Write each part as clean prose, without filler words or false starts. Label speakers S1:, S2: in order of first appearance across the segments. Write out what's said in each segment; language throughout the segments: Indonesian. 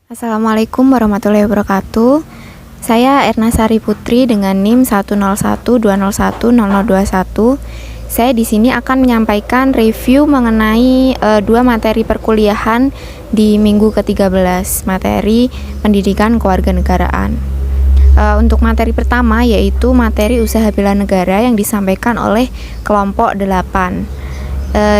S1: Assalamualaikum warahmatullahi wabarakatuh. Saya Erna Sari Putri dengan NIM 10120100021. Saya di sini akan menyampaikan review mengenai dua materi perkuliahan di minggu ke-13, materi pendidikan kewarganegaraan. Untuk materi pertama yaitu materi usaha bela negara yang disampaikan oleh kelompok 8.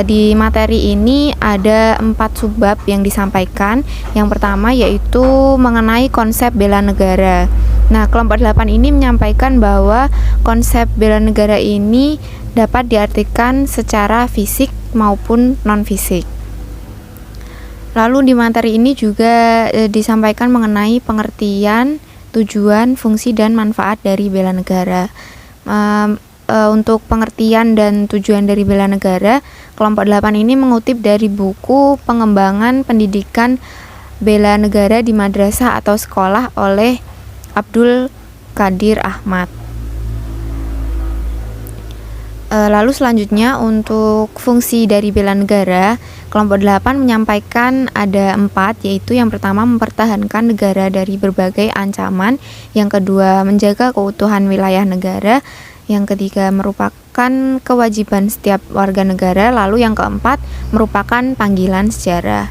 S1: Di materi ini ada 4 subbab yang disampaikan. Yang pertama yaitu mengenai konsep bela negara. Nah, kelompok 8 ini menyampaikan bahwa konsep bela negara ini dapat diartikan secara fisik maupun non-fisik. Lalu di materi ini juga disampaikan mengenai pengertian, tujuan, fungsi, dan manfaat dari bela negara. Untuk pengertian dan tujuan dari bela negara, kelompok 8 ini mengutip dari buku Pengembangan Pendidikan Bela Negara di Madrasah atau Sekolah oleh Abdul Qadir Ahmad. Lalu selanjutnya untuk fungsi dari bela negara, kelompok 8 menyampaikan ada 4, yaitu yang pertama mempertahankan negara dari berbagai ancaman, yang kedua menjaga keutuhan wilayah negara, yang ketiga merupakan kewajiban setiap warga negara, lalu yang keempat merupakan panggilan sejarah.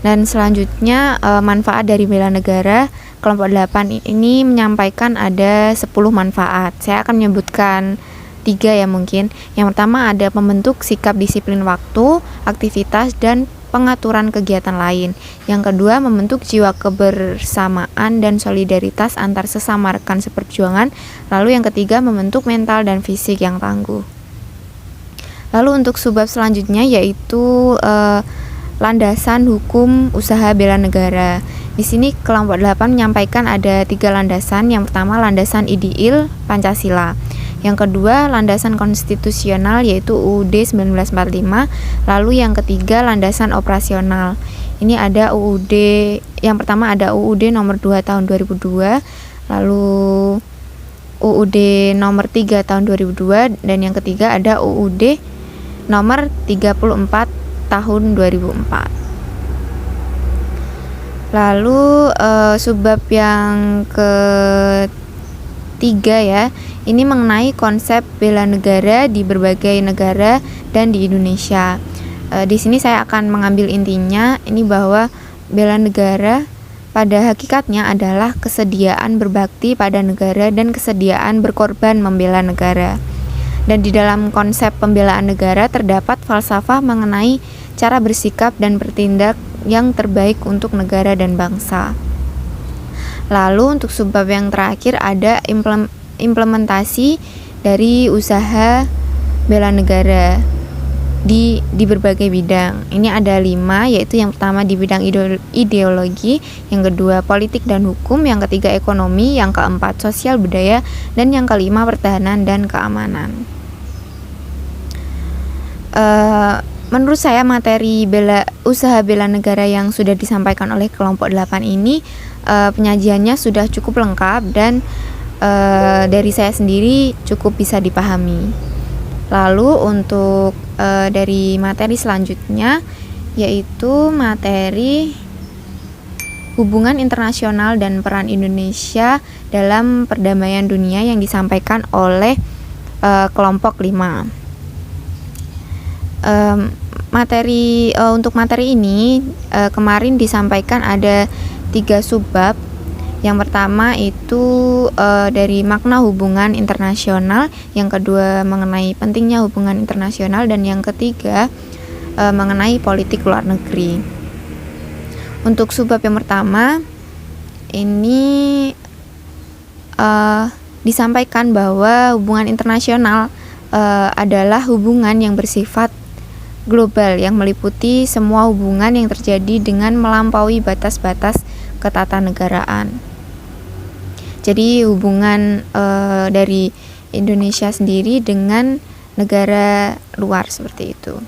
S1: Dan selanjutnya manfaat dari bela negara, kelompok 8 ini menyampaikan ada 10 manfaat. Saya akan menyebutkan 3 ya mungkin. Yang pertama ada membentuk sikap disiplin waktu, aktivitas, dan pengaturan kegiatan lain. Yang kedua membentuk jiwa kebersamaan dan solidaritas antar sesama rekan seperjuangan. Lalu yang ketiga membentuk mental dan fisik yang tangguh. Lalu untuk subbab selanjutnya yaitu landasan hukum usaha bela negara. Di sini kelompok 8 menyampaikan ada 3 landasan. Yang pertama landasan ideal Pancasila. Yang kedua landasan konstitusional yaitu UUD 1945. Lalu yang ketiga landasan operasional. Ini ada UUD, yang pertama ada UUD nomor 2 tahun 2002, lalu UUD nomor 3 tahun 2002, dan yang ketiga ada UUD nomor 34 tahun 2004. Lalu subbab yang ketiga ya, ini mengenai konsep bela negara di berbagai negara dan di Indonesia. Di sini saya akan mengambil intinya ini bahwa bela negara pada hakikatnya adalah kesediaan berbakti pada negara dan kesediaan berkorban membela negara. Dan di dalam konsep pembelaan negara terdapat falsafah mengenai cara bersikap dan bertindak yang terbaik untuk negara dan bangsa. Lalu untuk subbab yang terakhir ada implementasi dari usaha bela negara di berbagai bidang. Ini ada 5, yaitu yang pertama di bidang ideologi, yang kedua politik dan hukum, yang ketiga ekonomi, yang keempat sosial budaya, dan yang kelima pertahanan dan keamanan. Menurut saya materi usaha bela negara yang sudah disampaikan oleh kelompok 8 ini penyajiannya sudah cukup lengkap dan dari saya sendiri cukup bisa dipahami. Lalu untuk dari materi selanjutnya yaitu materi hubungan internasional dan peran Indonesia dalam perdamaian dunia yang disampaikan oleh kelompok 5. Untuk materi ini kemarin disampaikan ada 3 subbab. Yang pertama itu dari makna hubungan internasional, yang kedua mengenai pentingnya hubungan internasional, dan yang ketiga mengenai politik luar negeri. Untuk subbab yang pertama ini disampaikan bahwa hubungan internasional adalah hubungan yang bersifat global yang meliputi semua hubungan yang terjadi dengan melampaui batas-batas ketatanegaraan. Jadi hubungan dari Indonesia sendiri dengan negara luar seperti itu.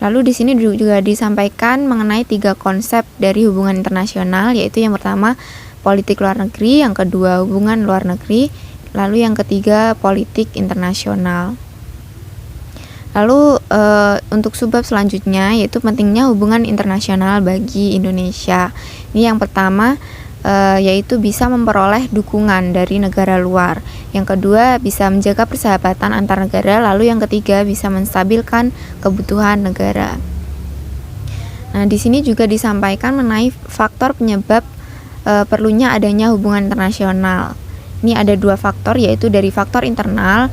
S1: Lalu di sini juga disampaikan mengenai 3 konsep dari hubungan internasional, yaitu yang pertama politik luar negeri, yang kedua hubungan luar negeri, lalu yang ketiga politik internasional. Lalu untuk subbab selanjutnya yaitu pentingnya hubungan internasional bagi Indonesia. Ini yang pertama yaitu bisa memperoleh dukungan dari negara luar. Yang kedua, bisa menjaga persahabatan antar negara. Lalu yang ketiga, bisa menstabilkan kebutuhan negara. Nah, di sini juga disampaikan mengenai faktor penyebab perlunya adanya hubungan internasional. Ini ada 2 faktor, yaitu dari faktor internal.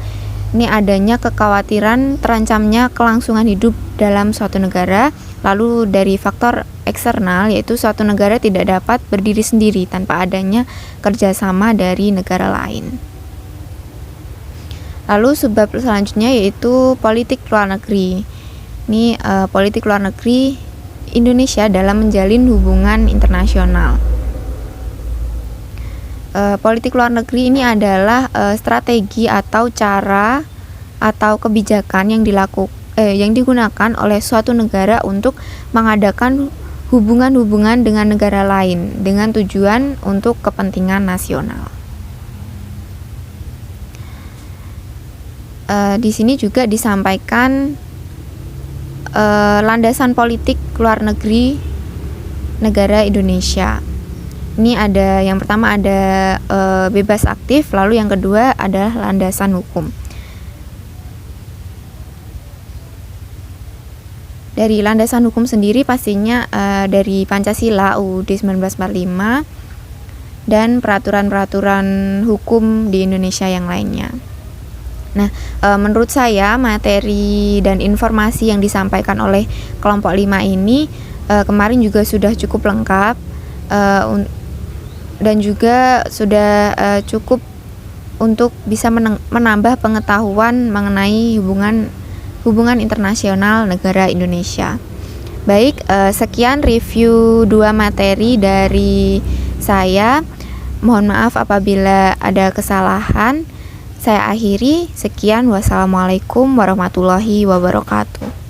S1: Ini adanya kekhawatiran terancamnya kelangsungan hidup dalam suatu negara. Lalu dari faktor eksternal, yaitu suatu negara tidak dapat berdiri sendiri tanpa adanya kerjasama dari negara lain. Lalu sebab selanjutnya yaitu politik luar negeri. Ini politik luar negeri Indonesia dalam menjalin hubungan internasional. Politik luar negeri ini adalah strategi atau cara atau kebijakan yang digunakan oleh suatu negara untuk mengadakan hubungan-hubungan dengan negara lain dengan tujuan untuk kepentingan nasional. Di sini juga disampaikan landasan politik luar negeri negara Indonesia. Ini ada yang pertama ada bebas aktif, lalu yang kedua adalah landasan hukum. Dari landasan hukum sendiri pastinya dari Pancasila UUD 1945 dan peraturan-peraturan hukum di Indonesia yang lainnya. Nah, menurut saya materi dan informasi yang disampaikan oleh kelompok 5 ini kemarin juga sudah cukup lengkap dan juga sudah cukup untuk bisa menambah pengetahuan mengenai hubungan internasional negara Indonesia. Baik, sekian review 2 materi dari saya. Mohon maaf apabila ada kesalahan. Saya akhiri, sekian, wassalamualaikum warahmatullahi wabarakatuh.